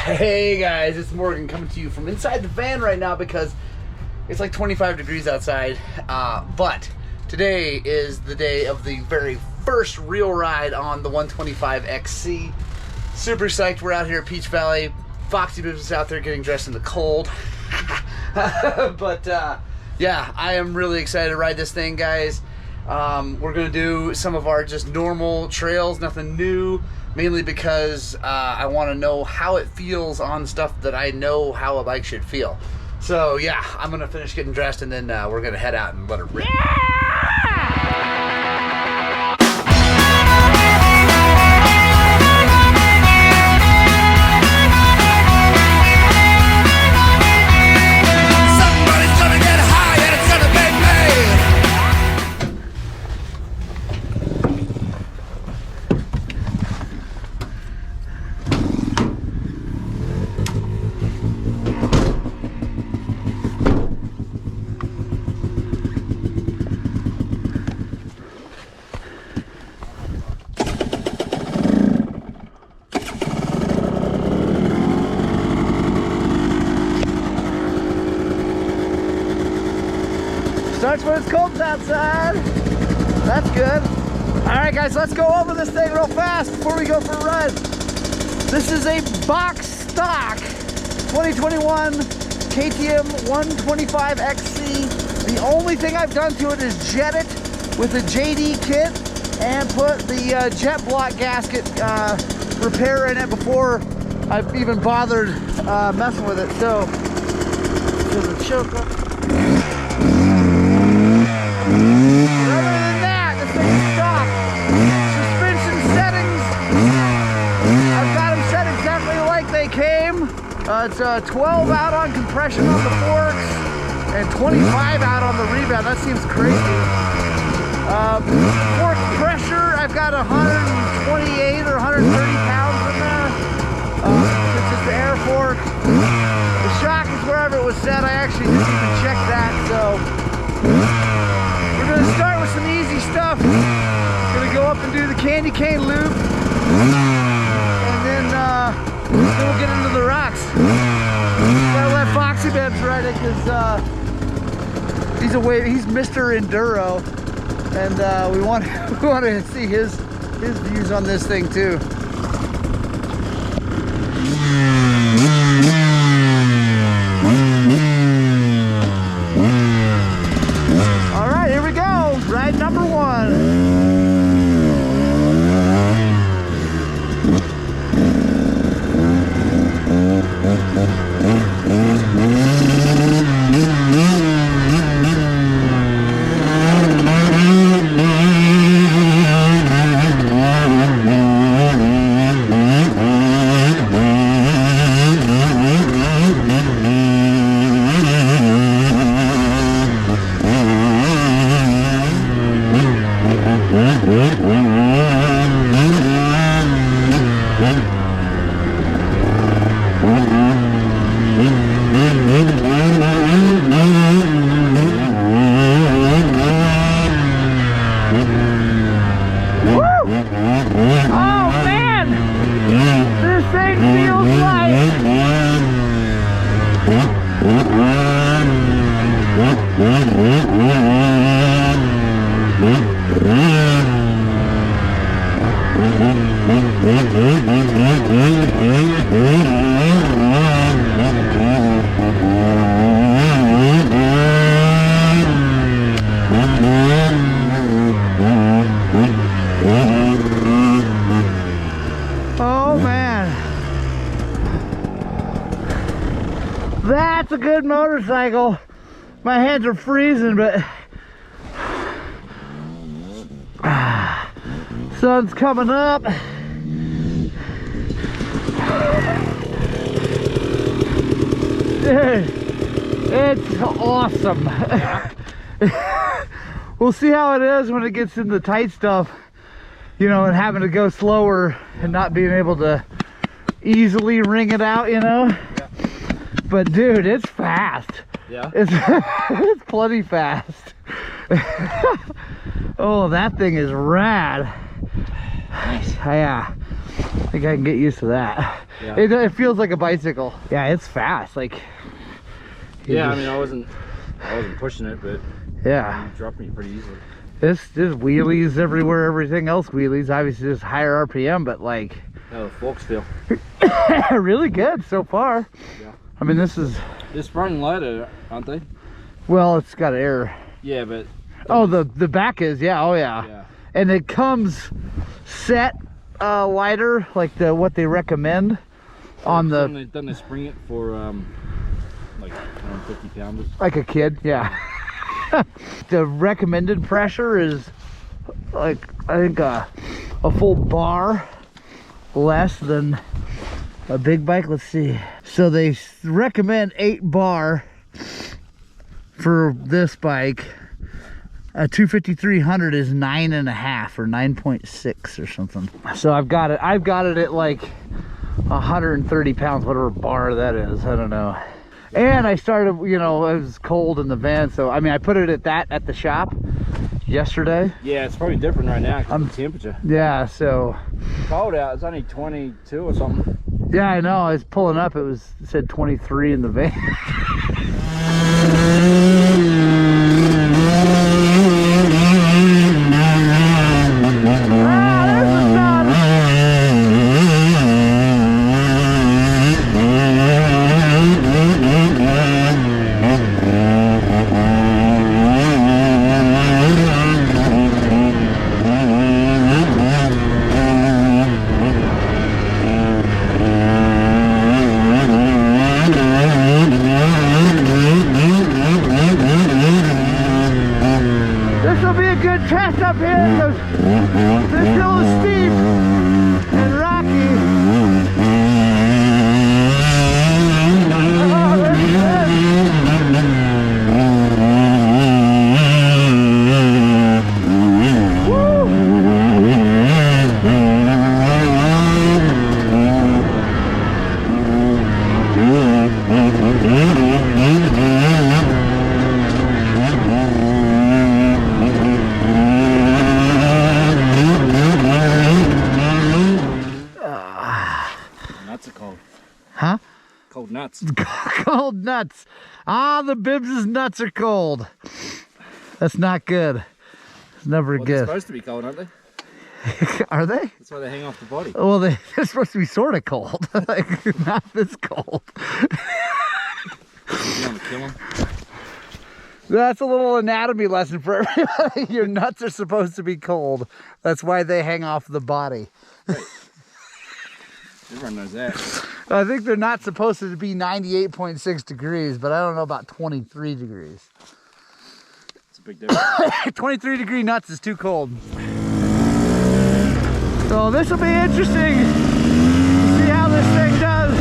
Hey guys, it's Morgan coming to you from inside the van right now because it's like 25 degrees outside. But today is the day of the very first real ride on the 125XC. Super psyched. We're out here at Peach Valley. Foxy Business out there getting dressed in the cold. But yeah, I am really excited to ride this thing, guys. We're gonna do some of our just normal trails, nothing new, mainly because I want to know how it feels on stuff that I know how a bike should feel. So yeah, I'm gonna finish getting dressed and then we're gonna head out and let it rip. Starts when it's cold outside. That's good. All right, guys, let's go over this thing real fast before we go for a ride. This is a box stock 2021 KTM 125XC. The only thing I've done to it is jet it with a JD kit and put the jet block gasket repair in it before I've even bothered messing with it. So, the choke up. Other than that, this thing's stock. Suspension settings, I've got them set exactly like they came. It's 12 out on compression on the forks and 25 out on the rebound. That seems crazy. Fork pressure, I've got 128 or 130 pounds in there. It's just the air fork. The shock is wherever it was set. I actually didn't even check that, so. We're going to start with some easy stuff. Going to go up and do the candy cane loop. And then we'll get into the rocks. Gotta let Foxy Bebs ride it because he's Mr. Enduro. And we want to see his views on this thing too. Ride number one. Oh man, that's a good motorcycle. My hands are freezing, but sun's coming up. Dude, it's awesome. We'll see how it is when it gets into the tight stuff, you know, and having to go slower and not being able to easily ring it out, you know. Yeah. But dude, it's fast. Yeah, it's plenty fast. Oh, that thing is rad. Yeah, I think I can get used to that. Yeah. It feels like a bicycle. Yeah, it's fast. Like. Yeah, I mean, I wasn't pushing it, but yeah, you dropped me pretty easily. This wheelies everywhere. Everything else wheelies. Obviously, just higher RPM, but like. How the forks feel? Really good so far. Yeah. I mean, this is. They're sprung lighter, aren't they? Well, it's got air. Yeah, but. Oh, the back is, yeah. Oh, yeah. Yeah. And it comes set lighter, like what they recommend on the. Then they spring it for like 150 pounders. Like a kid, yeah. The recommended pressure is like, I think a full bar less than a big bike. Let's see. So they recommend 8 bar for this bike. A 250-300 is 9.5 or 9.6 or something. So I've got it at like 130 pounds, whatever bar that is. I don't know. And I started, you know, it was cold in the van, so I mean, I put it at the shop yesterday. Yeah, it's probably different right now because of the temperature. Yeah, so It's cold out. It's only 22 or something. yeah, I know. I was pulling up. It said 23 in the van. Test up here because this hill is steep and rocky. Oh, that's good. Nuts are cold. Huh? Cold nuts. Cold nuts. Ah, the Bibbs' nuts are cold. That's not good. It's never They're good. supposed to be cold, aren't they? Are they? That's why they hang off the body. Well, they're supposed to be sort of cold. Like, not this cold. You want to kill them? That's a little anatomy lesson for everybody. Your nuts are supposed to be cold. That's why they hang off the body. Right. Everyone knows that. I think they're not supposed to be 98.6 degrees, but I don't know about 23 degrees. It's a big difference. 23 degree nuts is too cold. So this will be interesting to see how this thing does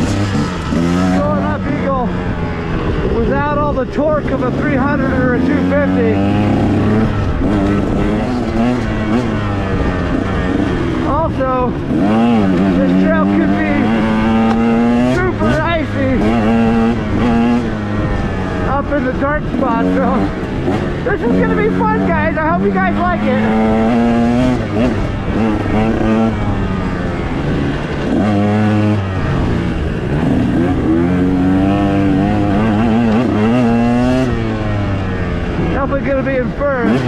going up Eagle without all the torque of a 300 or a 250. Also, this trail could be super icy up in the dark spot. So this is gonna be fun, guys. I hope you guys like it. Definitely gonna be in first.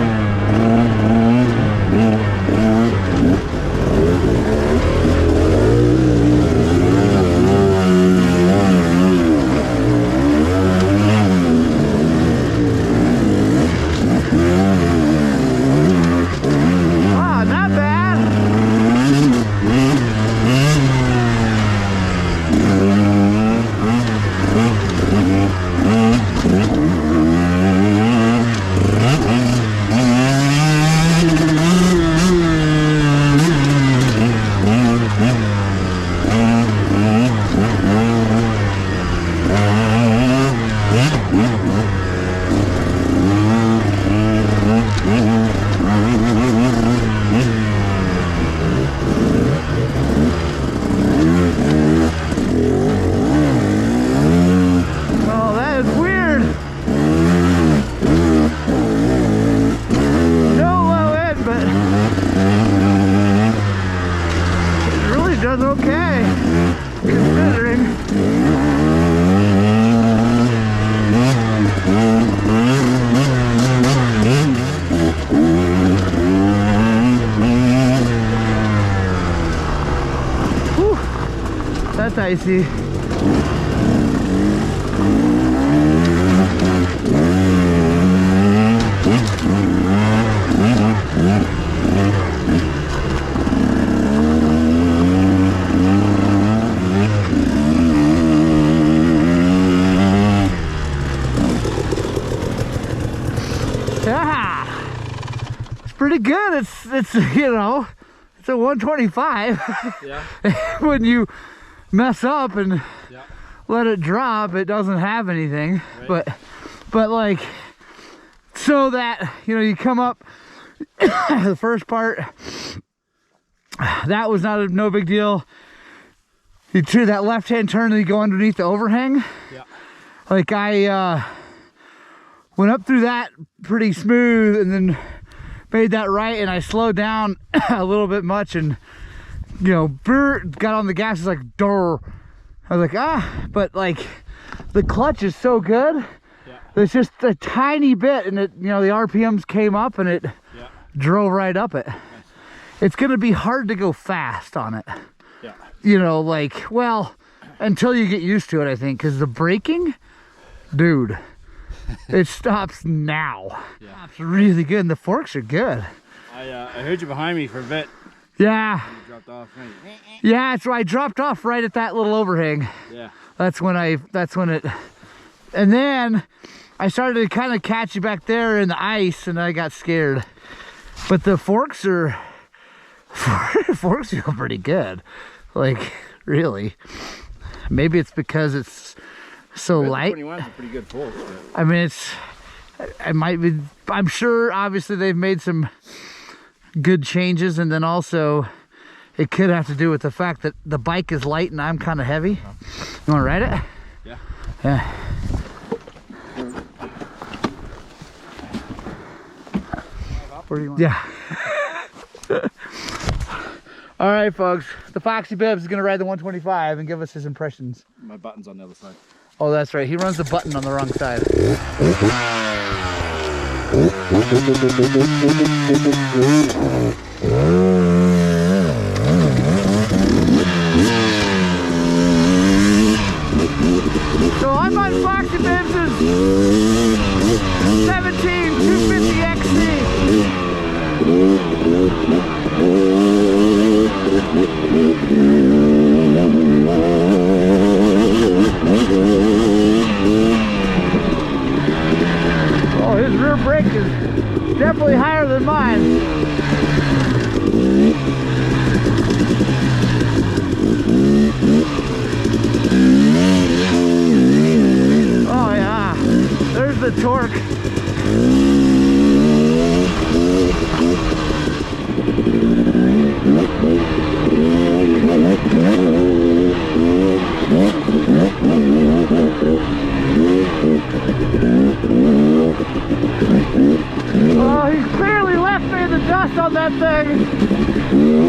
Whew, that's icy. Yeah, it's pretty good. It's you know, it's a 125. Yeah. When you mess up and Yeah. let it drop, it doesn't have anything. Right. But like, so that, you know, you come up the first part, that was no big deal. You do that left hand turn and you go underneath the overhang. Yeah. Like I went up through that pretty smooth and then made that right, and I slowed down a little bit much, and you know, got on the gas. It's like durr. I was like, ah, but like the clutch is so good. Yeah. It's just a tiny bit, and it, you know, the RPMs came up and it Yeah. drove right up it. Nice. It's gonna be hard to go fast on it. Yeah. You know, like, well, until you get used to it, I think, because the braking, dude, it stops now. Yeah. It's really good, and the forks are good. I heard you behind me for a bit. Yeah. You dropped off. Right? Yeah, so I dropped off right at that little overhang. Yeah. That's when it, and then I started to kind of catch you back there in the ice, and I got scared. But the forks feel pretty good. Like, really. Maybe it's because it's so light. 21's a pretty good fork. I mean, it might be, I'm sure obviously they've made some good changes, and then also it could have to do with the fact that the bike is light and I'm kind of heavy. You want to ride it? Yeah. Yeah. Where do you want? Yeah. All right, folks. The Foxy Bibbs is going to ride the 125 and give us his impressions. My button's on the other side. Oh, that's right. He runs the button on the wrong side. So I'm on Foxy Bibbs' 17 250 XC. Oh, his rear brake is definitely higher than mine. Oh yeah, there's the torque. Oh, he clearly left me in the dust on that thing.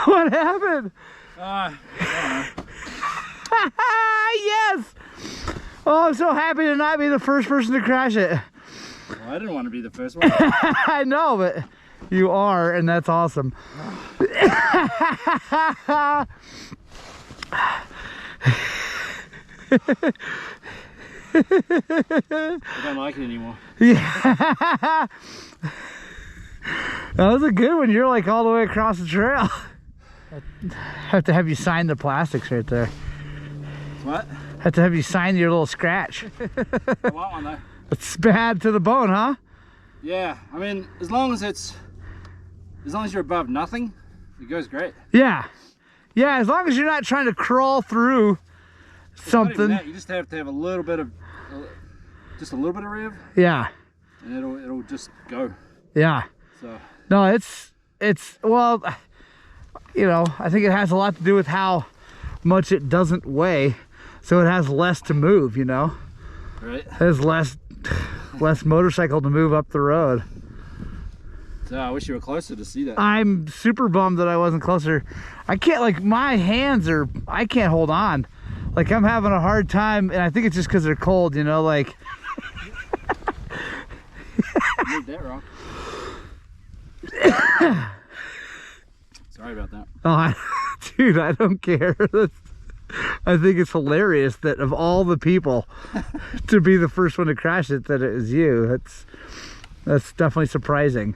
What happened? Yes! Oh, I'm so happy to not be the first person to crash it. Well, I didn't want to be the first one. I know, but you are, and that's awesome. I don't like it anymore. Yeah. That was a good one. You're like all the way across the trail. Have to have you sign the plastics right there. What? Have to have you sign your little scratch. I want one though. It's bad to the bone, huh? Yeah, I mean, as long as you're above nothing, it goes great. Yeah. Yeah, as long as you're not trying to crawl through something. That, you just have to have a little bit of rev. Yeah. And it'll just go. Yeah. So. No, it's well, you know, I think it has a lot to do with how much it doesn't weigh, so it has less to move, you know. Right. It has less motorcycle to move up the road. So I wish you were closer to see that. I'm super bummed that I wasn't closer. I can't, like, my hands are, I can't hold on. Like, I'm having a hard time, and I think it's just because they're cold, you know, like. You did that wrong. Sorry about that. Oh, dude, I don't care. I think it's hilarious that of all the people to be the first one to crash it, that it was you. That's definitely surprising.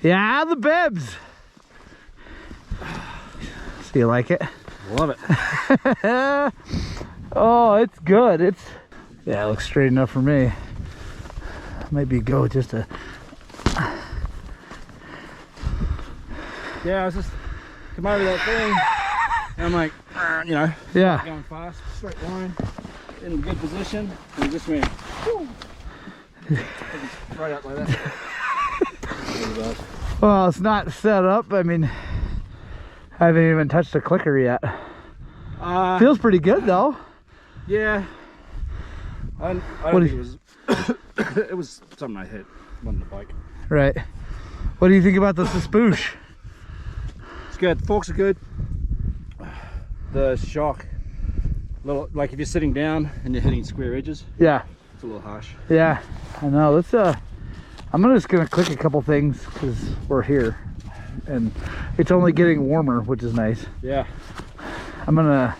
Yeah, the bibs. So you like it? Love it. Oh, it's good. Yeah, it looks straight enough for me. Maybe go just a. Yeah, I was just come over that thing, and I'm like, you know, Yeah. going fast, straight line, in a good position, and it just went right up like that. Well, it's not set up. I mean, I haven't even touched the clicker yet. Feels pretty good though. Yeah. I don't think it was. It was something I hit on the bike. Right. What do you think about the spoosh? It's good. Forks are good. The shock, little like if you're sitting down and you're hitting square edges. Yeah. It's a little harsh. Yeah, I know. Let's I'm just gonna click a couple things because we're here, and it's only getting warmer, which is nice. Yeah. I'm gonna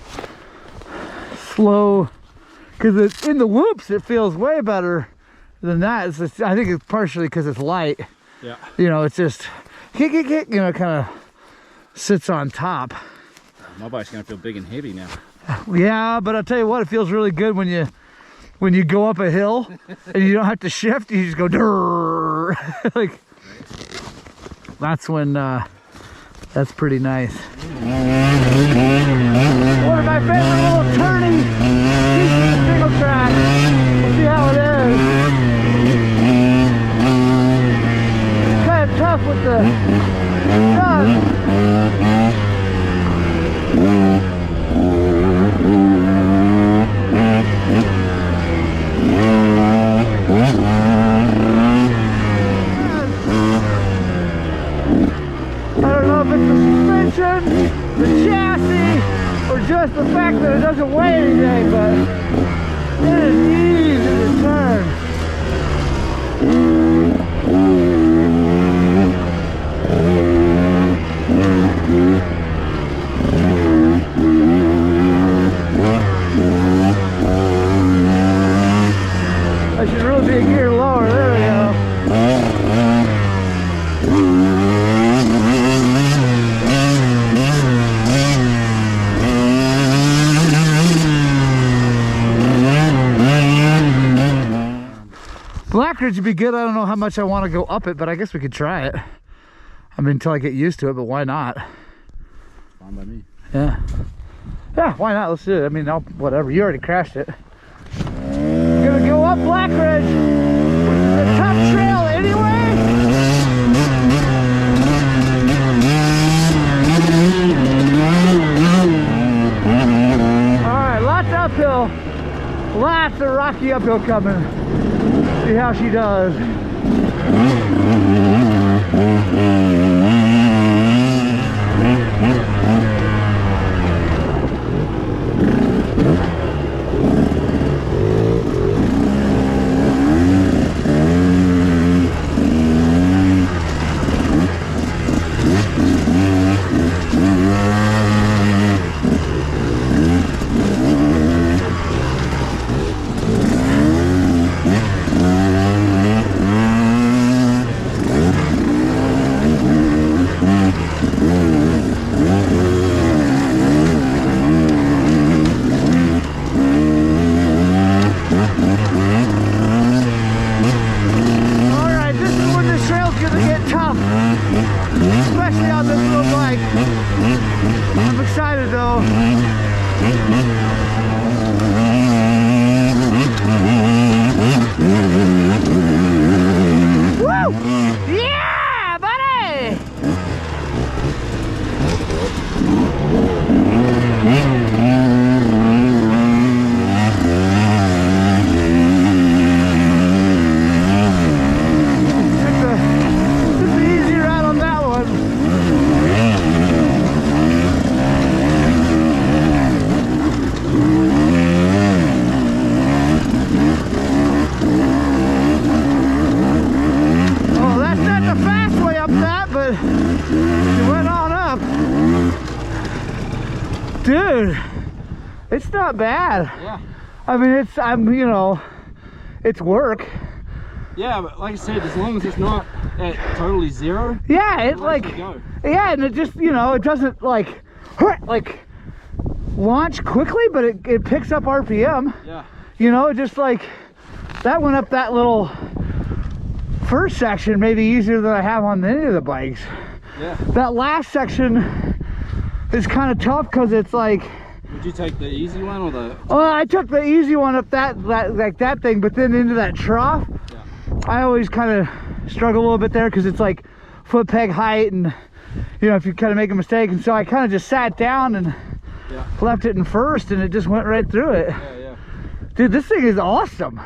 slow, because it's in the whoops. It feels way better than that. It's just, I think it's partially because it's light. Yeah. You know, it's just kick, you know, kind of sits on top. My bike's gonna feel big and heavy now. Yeah, but I'll tell you what, it feels really good when you go up a hill and you don't have to shift. You just go durr. Like that's when that's pretty nice. One of my favorite little turning single track. We'll see how it is. It's kind of tough with the sun. The chassis, or just the fact that it doesn't weigh anything, but it is easy to turn. I should really be a gear lower. There we go. Blackridge would be good. I don't know how much I want to go up it, but I guess we could try it. I mean, until I get used to it, but why not? Fine by me. Yeah. Yeah, why not? Let's do it. I mean, whatever. You already crashed it. We're gonna go up Blackridge, which is a tough trail anyway. Alright, lots of uphill. Lots of rocky uphill coming. See how she does. not bad. Yeah. I mean, you know, it's work. Yeah, but like I said, as long as it's not at totally zero. Yeah, it like, go. yeah, and it just, you know, it doesn't like launch quickly, but it picks up RPM. Yeah. You know, just like that went up that little first section maybe easier than I have on any of the bikes. Yeah. That last section is kind of tough because it's like. Would you take the easy one or the? Well, I took the easy one up that thing, but then into that trough. Yeah. I always kind of struggle a little bit there because it's like foot peg height, and you know, if you kind of make a mistake, and so I kind of just sat down and left it in first, and it just went right through it. Yeah, yeah. Dude, this thing is awesome.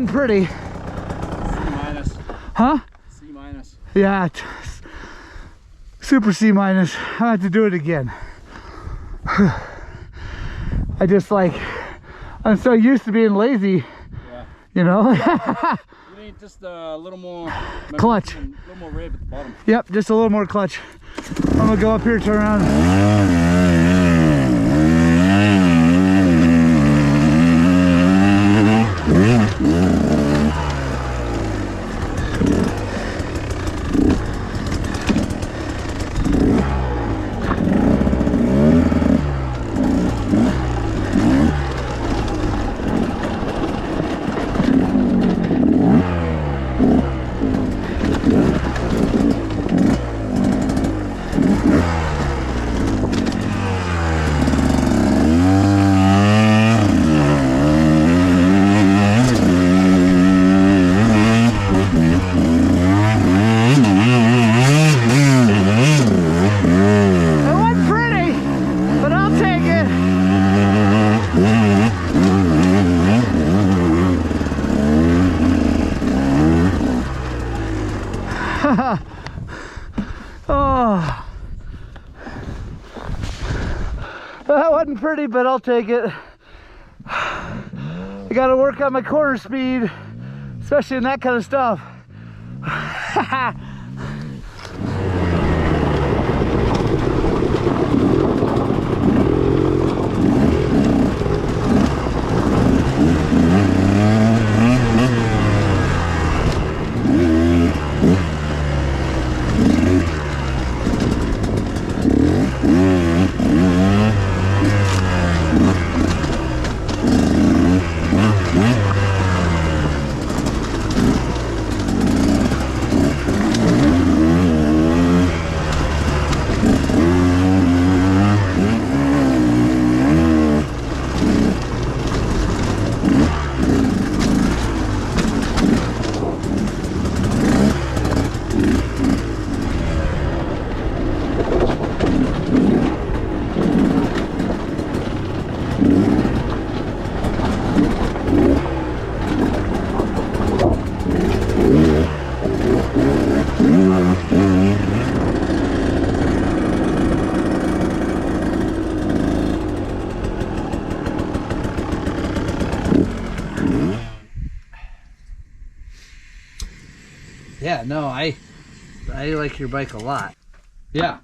Pretty. C minus. Huh? C minus. Yeah, super C minus. I have to do it again. I just like, I'm so used to being lazy. Yeah. You know. You need just a little more clutch. A little more rev at the bottom. Yep, just a little more clutch. I'm gonna go up here, turn around. Oh, that wasn't pretty, but I'll take it. I gotta work on my corner speed, especially in that kind of stuff. Yeah, no, I like your bike a lot. Yeah.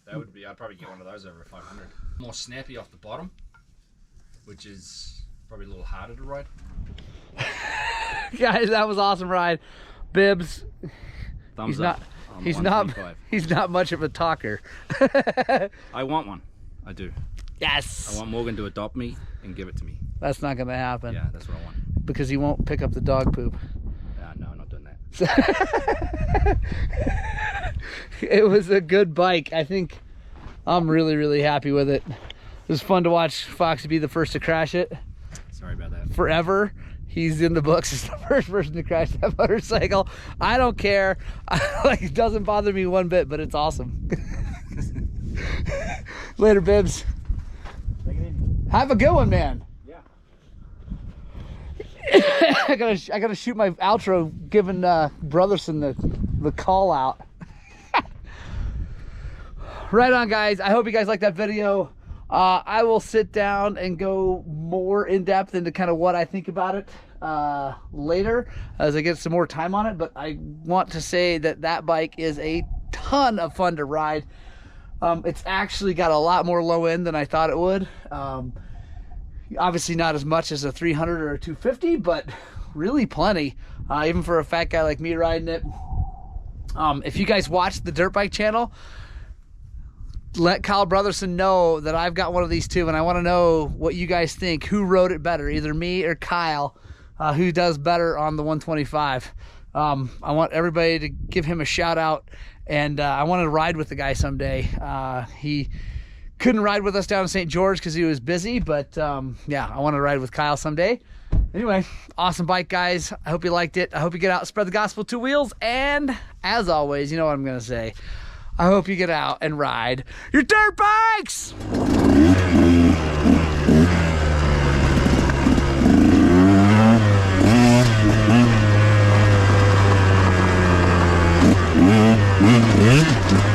That would be, I'd probably get one of those over a 500. More snappy off the bottom, which is probably a little harder to ride. Guys, that was awesome ride. Bibbs, Thumbs up. He's not much of a talker. I want one. I do. Yes. I want Morgan to adopt me and give it to me. That's not gonna happen. Yeah, that's what I want. Because he won't pick up the dog poop. No, I'm not doing that. So it was a good bike. I think I'm really happy with it. It was fun to watch Foxy be the first to crash it. Sorry about that. Forever. He's in the books as the first person to crash that motorcycle. I don't care. Like, it doesn't bother me one bit, but it's awesome. Later, Bibs. Take it easy. Have a good one, man. Yeah. I gotta shoot my outro, giving Brotherson the call out. Right on, guys. I hope you guys like that video. I will sit down and go more in depth into kind of what I think about it later as I get some more time on it. But I want to say that that bike is a ton of fun to ride. It's actually got a lot more low end than I thought it would. Obviously not as much as a 300 or a 250, but really plenty, even for a fat guy like me riding it. If you guys watch the Dirt Bike channel, let Kyle Brotherson know that I've got one of these too, and I want to know what you guys think. Who rode it better, either me or Kyle? Who does better on the 125? I want everybody to give him a shout out, and I want to ride with the guy someday. He couldn't ride with us down in St. George because he was busy, but yeah, I want to ride with Kyle someday. Anyway, awesome bike, guys. I hope you liked it. I hope you get out and spread the gospel 2 wheels, and as always, you know what I'm gonna say, I hope you get out and ride your dirt bikes! Mm-hmm.